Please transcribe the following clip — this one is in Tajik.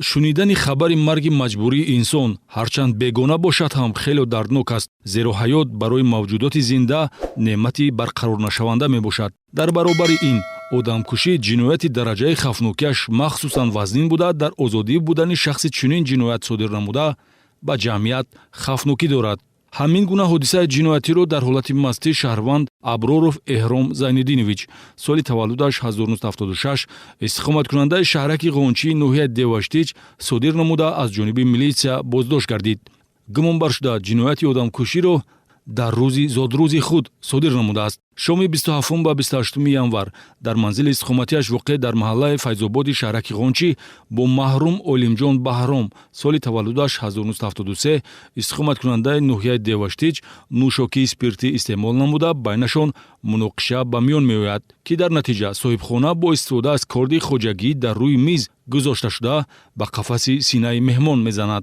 шунидани хабари марги маҷбурии инсон ҳарчанд бегона бошад ҳам хеле дарднок аст, зеро ҳаёт барои мавҷудоти зинда неъмати барқарорнашаванда мебошад. дар баробари ин одамкушӣ ҷинояти дараҷаи хафнокиаш махсусан вазнин буда, дар озодӣ будани шахси чунин ҷиноят содир намуда ба ҷамъият хафнокӣ дорад. ҳамин гуна ҳодисаи ҷиноятиро дар ҳолати мастӣ шаҳрванд Аброров Эҳром Зайниддинович соли таваллудаш 1976 истиқоматкунандаи шаҳраки Ғончии ноҳияи Деваштич содир намуда аз ҷониби милитсия боздошт гардид. гумонбар шуда ҷинояти одамкуширо дар рӯзи зодрӯзи худ содир намудааст. шоми 27 ба 28 январ дар манзили истиқоматиаш воқеъ дар маҳаллаи Файзободи шаҳраки Ғончӣ бо маҳрум Олимҷон Баҳром соли таваллудаш 1973 истиқоматкунандаи ноҳияи Деваштич нӯшокии спиртӣ истеъмол намуда байнашон муноқиша ба миён меояд, ки дар натиҷа соҳибхона бо истифода аз корди хоҷагӣ дар рӯи миз гузошта шуда ба қафаси синаи меҳмон мезанад.